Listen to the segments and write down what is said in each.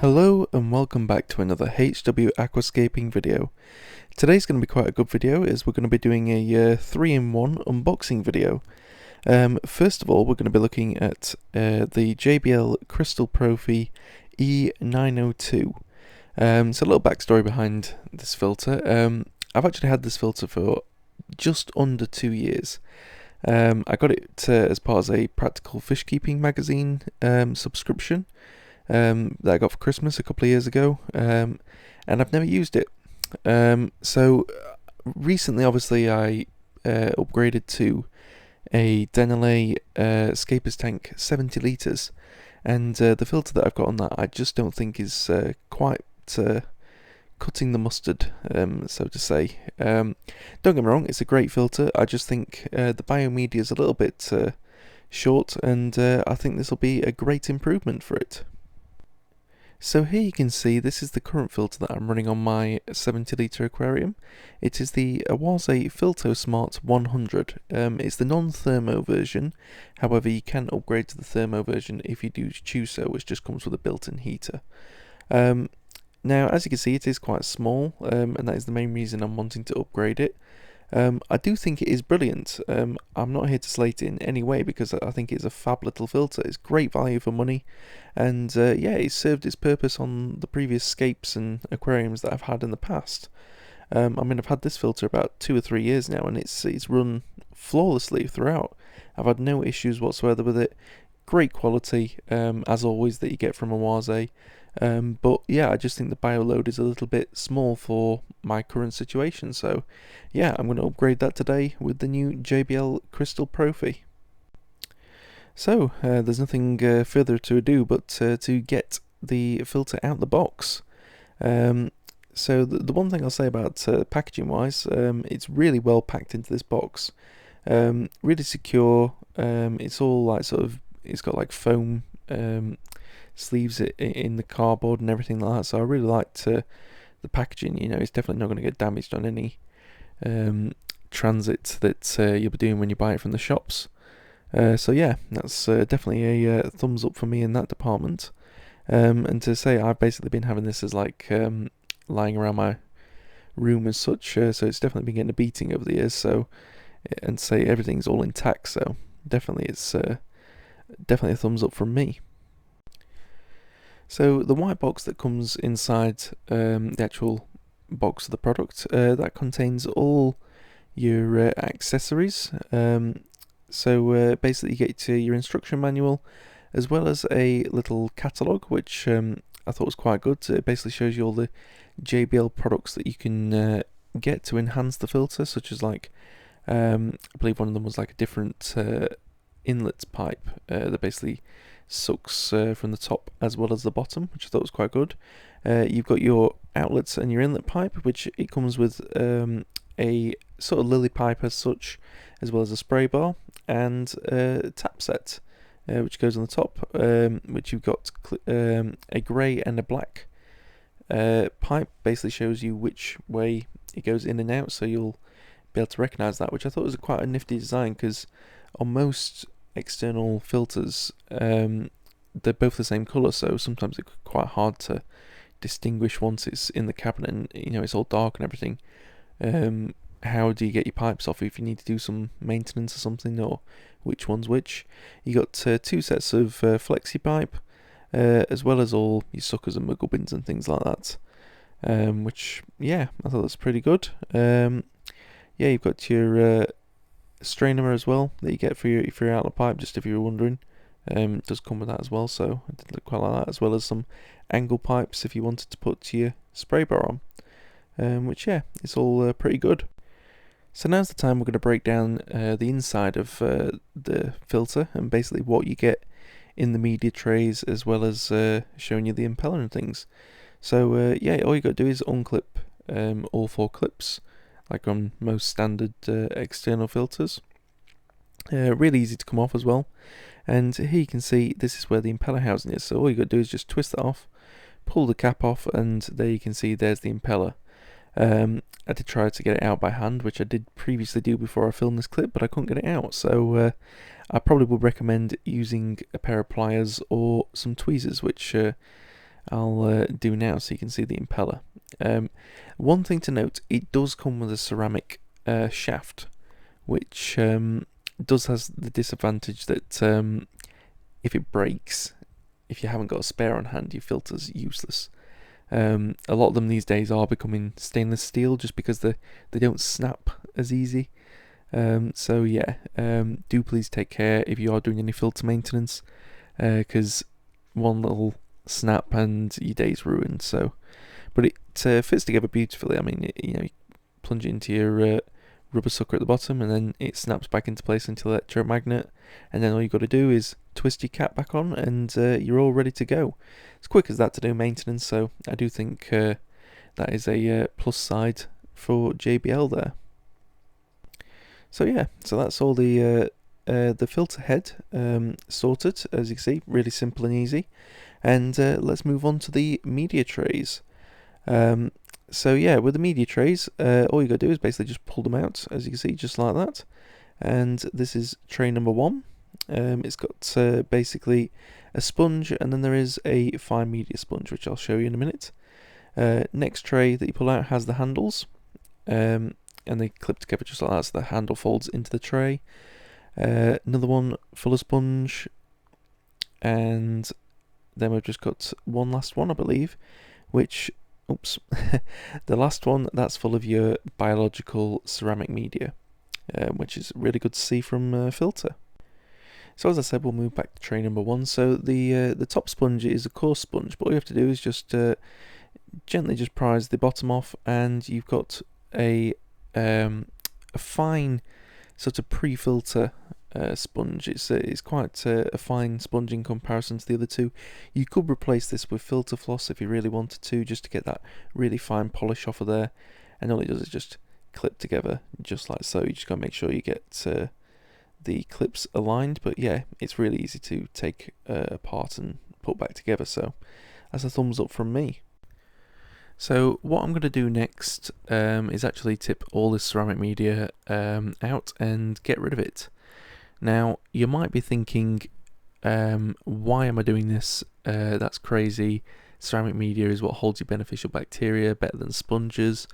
Hello and welcome back to another HW-Aquascaping video. Today's going to be quite a good video as we're going to be doing a 3-in-1 unboxing video. First of all, we're going to be looking at the JBL CrystalProfi E902. So a little backstory behind this filter. I've actually had this filter for just under 2 years. I got it as part of a Practical Fish Keeping magazine subscription that I got for Christmas a couple of years ago, and I've never used it. So recently, obviously, I upgraded to a Dennerle Scapers Tank 70 litres, and the filter that I've got on that I just don't think is quite cutting the mustard, so to say. Don't get me wrong, it's a great filter. I just think the biomedia is a little bit short, and I think this will be a great improvement for it. So here you can see this is the current filter that I'm running on my 70 litre aquarium. It is the Awase Filto Smart 100. It's the non-thermo version, however you can upgrade to the thermo version if you do choose so, which just comes with a built-in heater. Now as you can see, it is quite small, and that is the main reason I'm wanting to upgrade it. I do think it is brilliant. I'm not here to slate it in any way because I think it's a fab little filter. It's great value for money, and yeah, it served its purpose on the previous scapes and aquariums that I've had in the past. I mean, I've had this filter about 2 or 3 years now, and it's run flawlessly throughout. I've had no issues whatsoever with it. Great quality, as always, that you get from Awase. But yeah, I just think the bio load is a little bit small for my current situation, so yeah, I'm going to upgrade that today with the new JBL CrystalProfi. So there's nothing further to do but to get the filter out the box. So the one thing I'll say about packaging wise, it's really well packed into this box, really secure. It's all like it's got like foam sleeves in the cardboard and everything like that, so I really liked the packaging. You know, it's definitely not going to get damaged on any transit that you'll be doing when you buy it from the shops. So yeah, that's definitely a thumbs up for me in that department. And to say I've basically been having this as like lying around my room as such, so it's definitely been getting a beating over the years. So, and say everything's all intact, so definitely it's definitely a thumbs up from me. So the white box that comes inside the actual box of the product, that contains all your accessories. So basically you get your instruction manual as well as a little catalogue, which I thought was quite good. It basically shows you all the JBL products that you can get to enhance the filter, such as like, I believe one of them was like a different inlet pipe that basically sucks from the top as well as the bottom, which I thought was quite good. You've got your outlets and your inlet pipe, which it comes with a sort of lily pipe as such, as well as a spray bar and a tap set, which goes on the top, which you've got a grey and a black pipe. Basically shows you which way it goes in and out, so you'll be able to recognise that, which I thought was quite a nifty design, because on most external filters they're both the same colour, so sometimes it's quite hard to distinguish once it's in the cabinet and you know it's all dark and everything. How do you get your pipes off if you need to do some maintenance or something, or which one's which? You got 2 sets of flexi pipe, as well as all your suckers and muggle bins and things like that, which yeah, I thought that's pretty good. Yeah, you've got your strainer as well that you get for your outlet pipe, just if you were wondering. It does come with that as well, so I did look quite like that, as well as some angle pipes if you wanted to put your spray bar on, which yeah, it's all pretty good. So now's the time we're going to break down the inside of the filter and basically what you get in the media trays, as well as showing you the impeller and things. So yeah, all you got to do is unclip all 4 clips, like on most standard external filters. Really easy to come off as well. And here you can see this is where the impeller housing is, so all you got to do is just twist that off, pull the cap off, and there you can see there's the impeller. I did try to get it out by hand, which I did previously do before I filmed this clip, but I couldn't get it out, so I probably would recommend using a pair of pliers or some tweezers, which I'll do now so you can see the impeller. One thing to note, it does come with a ceramic shaft, which does has the disadvantage that if it breaks, if you haven't got a spare on hand, your filter's useless. A lot of them these days are becoming stainless steel just because they don't snap as easy. So yeah, do please take care if you are doing any filter maintenance, because one little snap and your day's ruined. So, but it fits together beautifully. I mean, you plunge it into your rubber sucker at the bottom, and then it snaps back into place into the electromagnet, and then all you've got to do is twist your cap back on, and you're all ready to go. It's quick as that to do maintenance, so I do think that is a plus side for JBL there. So yeah, so that's all the filter head sorted, as you can see, really simple and easy. And let's move on to the media trays. So yeah, with the media trays, all you got to do is basically just pull them out, as you can see, just like that. And this is tray number 1. It's got basically a sponge, and then there is a fine media sponge, which I'll show you in a minute. Next tray that you pull out has the handles, and they clip together just like that, so the handle folds into the tray. Another one full of sponge, and then we've just got one last one, I believe, which, oops, the last one, that's full of your biological ceramic media, which is really good to see from filter. So as I said, we'll move back to tray number 1. So the top sponge is a coarse sponge, but all you have to do is just gently just prise the bottom off, and you've got a fine sort of pre-filter sponge. It's quite a fine sponge in comparison to the other two. You could replace this with filter floss if you really wanted to, just to get that really fine polish off of there, and all it does is just clip together just like so. You just got to make sure you get the clips aligned, but yeah, it's really easy to take apart and put back together, so that's a thumbs up from me. So what I'm going to do next is actually tip all this ceramic media out and get rid of it. Now, you might be thinking, why am I doing this? That's crazy. Ceramic media is what holds your beneficial bacteria better than sponges.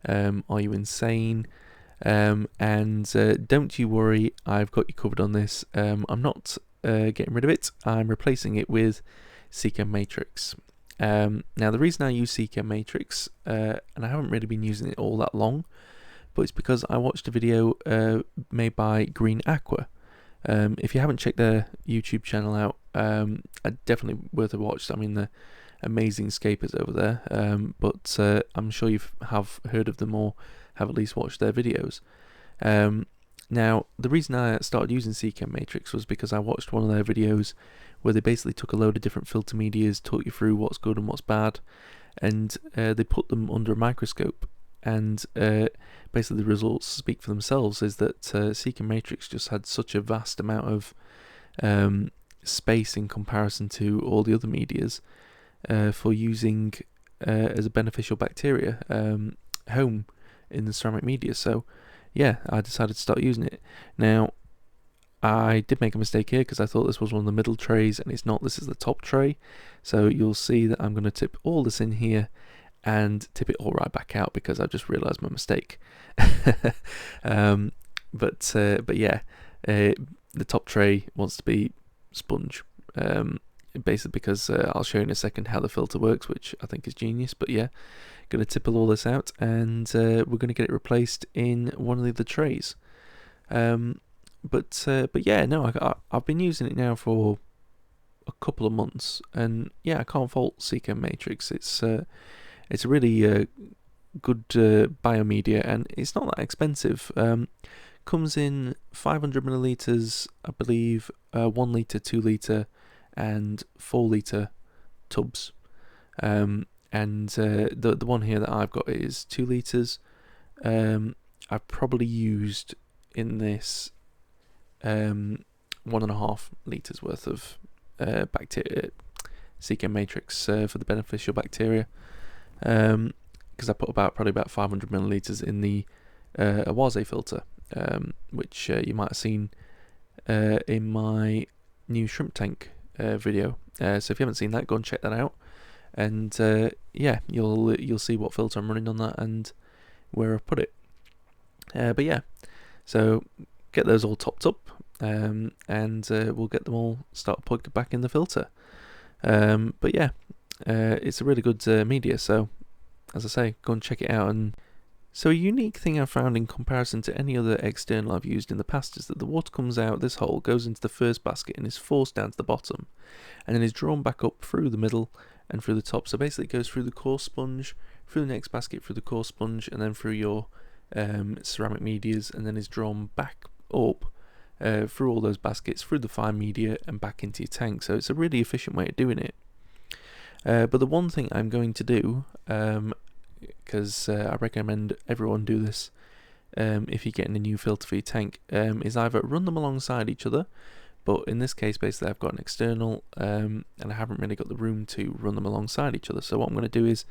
Are you insane? And don't you worry, I've got you covered on this. I'm not getting rid of it. I'm replacing it with Seachem Matrix. Now the reason I use Seachem Matrix, and I haven't really been using it all that long, but it's because I watched a video made by Green Aqua. If you haven't checked their YouTube channel out, definitely worth a watch. I mean, they're amazing scapers over there, but I'm sure you have heard of them or have at least watched their videos. Now, the reason I started using Seachem Matrix was because I watched one of their videos where they basically took a load of different filter medias, taught you through what's good and what's bad, and they put them under a microscope. And basically the results speak for themselves, is that Seachem Matrix just had such a vast amount of space in comparison to all the other medias for using as a beneficial bacteria home in the ceramic media. So yeah, I decided to start using it. Now, I did make a mistake here because I thought this was one of the middle trays, and it's not. This is the top tray. So you'll see that I'm going to tip all this in here and tip it all right back out because I've just realised my mistake. But yeah, the top tray wants to be sponge, basically because I'll show you in a second how the filter works, which I think is genius. But yeah, going to tipple all this out, and we're going to get it replaced in one of the other trays. But yeah, no, I've been using it now for a couple of months, and yeah, I can't fault Seachem Matrix. It's a really good biomedia, and it's not that expensive. Comes in 500 milliliters, I believe, 1 litre, 2 litre, and 4 litre tubs. And the one here that I've got is 2 litres. I've probably used in this 1.5 litres worth of bacteria, Seachem Matrix for the beneficial bacteria. Because I put probably about 500 milliliters in the Awase filter, which you might have seen in my new shrimp tank video. So if you haven't seen that, go and check that out. and yeah, you'll see what filter I'm running on that and where I put it. But yeah, so get those all topped up, and we'll get them all start plugged back in the filter. But yeah, it's a really good media, so as I say, go and check it out. And so a unique thing I've found in comparison to any other external I've used in the past is that the water comes out this hole, goes into the first basket and is forced down to the bottom, and then is drawn back up through the middle and through the top. So basically it goes through the coarse sponge, through the next basket, through the coarse sponge, and then through your ceramic medias, and then is drawn back up through all those baskets, through the fine media, and back into your tank. So it's a really efficient way of doing it. But the one thing I'm going to do, because I recommend everyone do this if you're getting a new filter for your tank, is either run them alongside each other, but in this case basically I've got an external and I haven't really got the room to run them alongside each other. So what I'm going to do is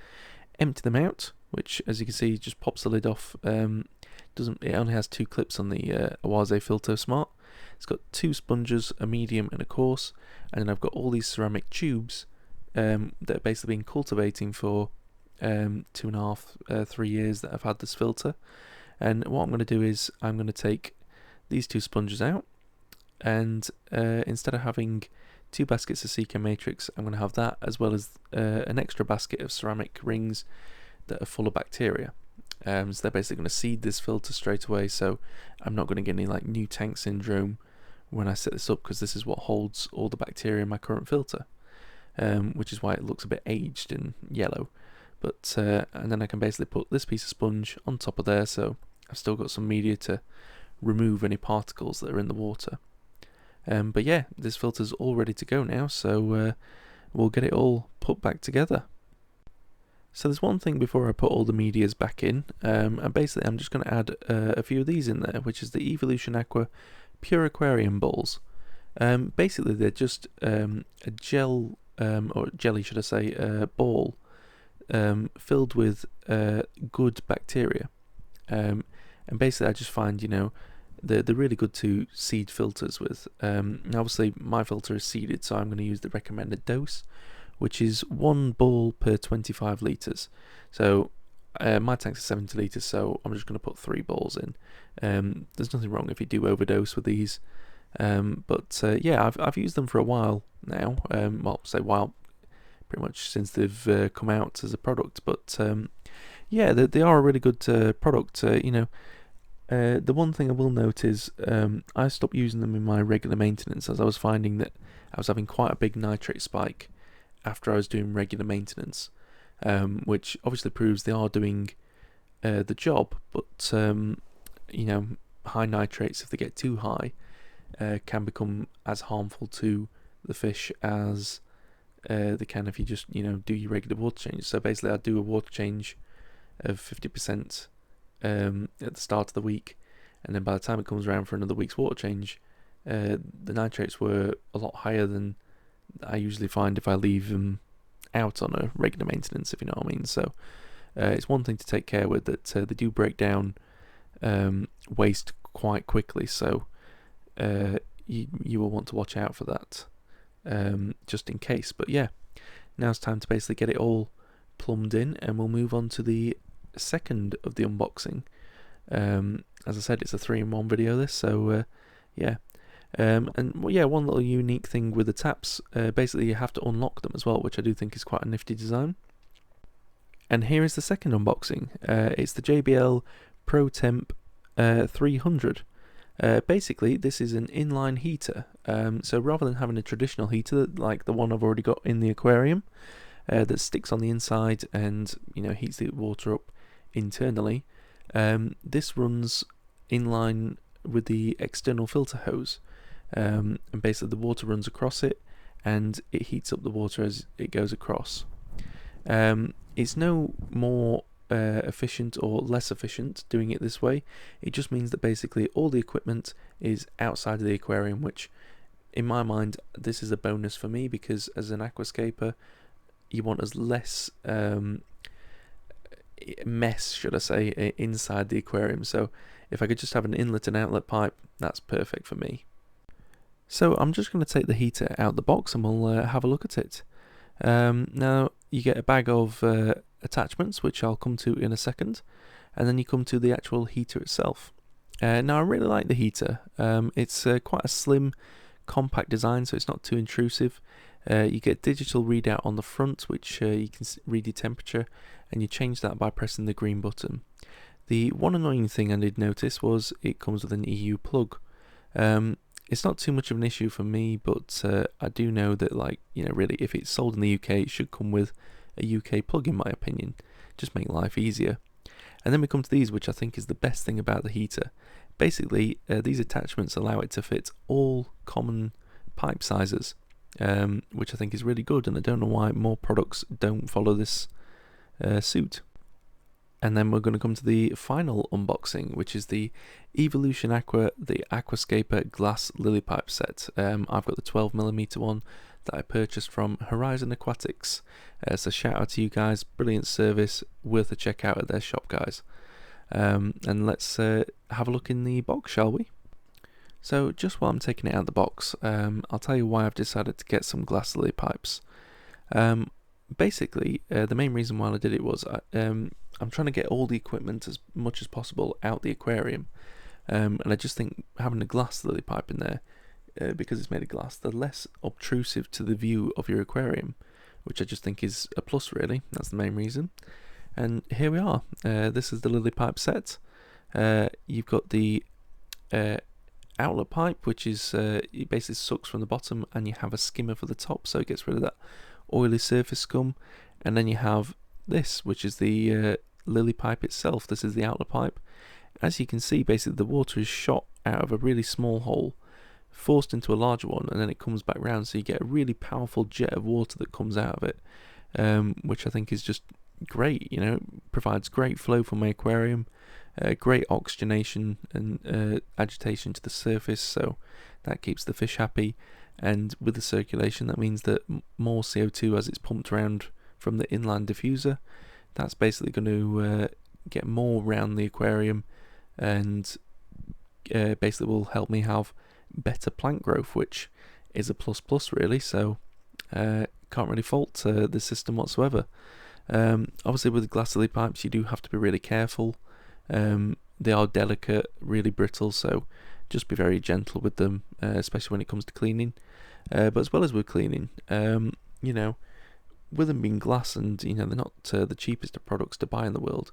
empty them out, which as you can see just pops the lid off. It only has 2 clips on the Awase Filter Smart. It's got 2 sponges, a medium and a coarse, and then I've got all these ceramic tubes that have basically been cultivating for 2.5, 3 years that I've had this filter. And what I'm going to do is I'm going to take these 2 sponges out, and instead of having 2 baskets of CK Matrix, I'm going to have that as well as an extra basket of ceramic rings that are full of bacteria. So they're basically going to seed this filter straight away, so I'm not going to get any like new tank syndrome when I set this up, because this is what holds all the bacteria in my current filter, which is why it looks a bit aged and yellow. But and then I can basically put this piece of sponge on top of there, so I've still got some media to remove any particles that are in the water. But yeah, this filter's all ready to go now, so we'll get it all put back together. So there's one thing before I put all the medias back in, and basically I'm just going to add a few of these in there, which is the Evolution Aqua Pure Aquarium Balls. Basically they're just a gel, or jelly should I say, ball filled with good bacteria. And basically I just find, you know, they're really good to seed filters with. Obviously my filter is seeded, so I'm going to use the recommended dose, which is 1 ball per 25 litres. So my tank's are 70 litres, so I'm just going to put 3 balls in. There's nothing wrong if you do overdose with these. But yeah, I've used them for a while now. Well, say while, pretty much since they've come out as a product. But yeah, they are a really good product. You know, the one thing I will note is I stopped using them in my regular maintenance, as I was finding that I was having quite a big nitrate spike after I was doing regular maintenance, which obviously proves they are doing the job, but you know, high nitrates, if they get too high, can become as harmful to the fish as they can if you just, you know, do your regular water change. So basically I do a water change of 50% at the start of the week, and then by the time it comes around for another week's water change, the nitrates were a lot higher than I usually find if I leave them out on a regular maintenance, if you know what I mean. So it's one thing to take care with, that they do break down waste quite quickly, so you will want to watch out for that, just in case. But yeah, now it's time to basically get it all plumbed in, and we'll move on to the second of the unboxing. As I said, it's a 3-in-1 video this, so yeah. And well, yeah, one little unique thing with the taps, basically you have to unlock them as well, which I do think is quite a nifty design. And here is the second unboxing. It's the JBL ProTemp 300. Basically this is an inline heater, so rather than having a traditional heater like the one I've already got in the aquarium that sticks on the inside and, you know, heats the water up internally, this runs inline with the external filter hose, and basically the water runs across it and it heats up the water as it goes across. It's no more efficient or less efficient doing it this way. It just means that basically all the equipment is outside of the aquarium, which in my mind this is a bonus for me, because as an aquascaper you want as less mess, should I say, inside the aquarium. So if I could just have an inlet and outlet pipe, that's perfect for me. So I'm just going to take the heater out the box and we'll have a look at it. Now you get a bag of attachments, which I'll come to in a second, and then you come to the actual heater itself. Now I really like the heater. It's quite a slim, compact design, so it's not too intrusive. You get digital readout on the front, which you can read your temperature, and you change that by pressing the green button. The one annoying thing I did notice was it comes with an EU plug. It's not too much of an issue for me, but I do know that, like, you know, really, if it's sold in the UK, it should come with a UK plug, in my opinion. Just make life easier. And then we come to these, which I think is the best thing about the heater. Basically, these attachments allow it to fit all common pipe sizes, which I think is really good, and I don't know why more products don't follow this suit. And then we're going to come to the final unboxing, which is the Evolution Aqua, the Aquascaper glass lily pipe set. I've got the 12mm one that I purchased from Horizon Aquatics. So shout out to you guys, brilliant service, worth a check out at their shop, guys. And let's have a look in the box, shall we? So just while I'm taking it out of the box, I'll tell you why I've decided to get some glass lily pipes. Basically, the main reason why I did it was I'm trying to get all the equipment as much as possible out the aquarium, and I just think having a glass lily pipe in there, because it's made of glass, they're less obtrusive to the view of your aquarium, which I just think is a plus, really. That's the main reason. And here we are. This is the lily pipe set. You've got the outlet pipe, which is it basically sucks from the bottom, and you have a skimmer for the top, so it gets rid of that oily surface scum. And then you have this, which is the lily pipe itself. This is the outlet pipe. As you can see, basically the water is shot out of a really small hole, forced into a larger one, and then it comes back round, so you get a really powerful jet of water that comes out of it, which I think is just great. You know, it provides great flow for my aquarium, great oxygenation and agitation to the surface, so that keeps the fish happy. And with the circulation, that means that more CO2, as it's pumped around from the inland diffuser, that's basically going to get more around the aquarium, and basically will help me have better plant growth, which is a plus really. So can't really fault the system whatsoever. Obviously with glass lily pipes you do have to be really careful. They are delicate, really brittle, so just be very gentle with them, especially when it comes to cleaning. But as well as with cleaning, you know, with them being glass, and you know they're not the cheapest of products to buy in the world,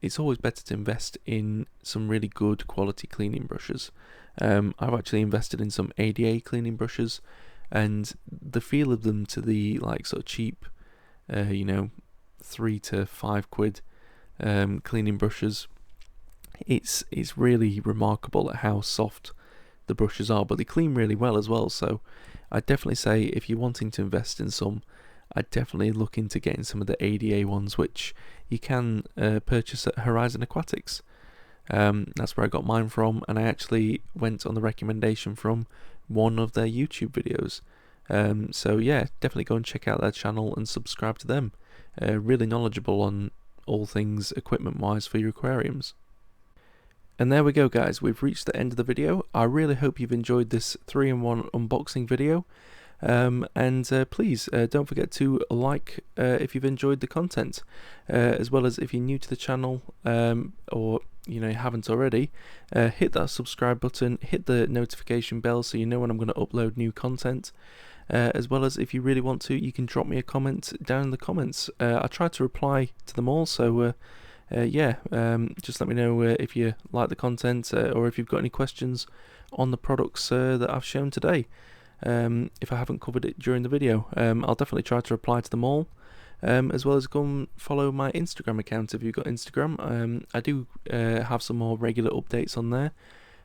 it's always better to invest in some really good quality cleaning brushes. I've actually invested in some ADA cleaning brushes, and the feel of them to the like sort of cheap, you know, £3 to £5 cleaning brushes, it's really remarkable at how soft the brushes are, but they clean really well as well. So I'd definitely say if you're wanting to invest in some, I'd definitely look into getting some of the ADA ones, which you can purchase at Horizon Aquatics. That's where I got mine from, and I actually went on the recommendation from one of their YouTube videos. So yeah, definitely go and check out their channel and subscribe to them. Really knowledgeable on all things equipment wise for your aquariums. And there we go, guys, we've reached the end of the video. I really hope you've enjoyed this 3-in-1 unboxing video. And please don't forget to like if you've enjoyed the content, as well as if you're new to the channel, or you know you haven't already, hit that subscribe button, hit the notification bell so you know when I'm going to upload new content. As well as if you really want to, you can drop me a comment down in the comments. I try to reply to them all, so yeah, just let me know if you like the content, or if you've got any questions on the products that I've shown today. If I haven't covered it during the video, I'll definitely try to reply to them all, as well as go and follow my Instagram account if you've got Instagram. I do have some more regular updates on there,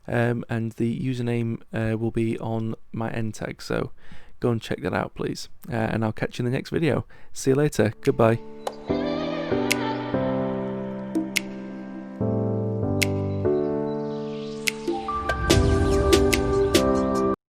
and the username will be on my end tag, so go and check that out please, and I'll catch you in the next video. See you later, goodbye.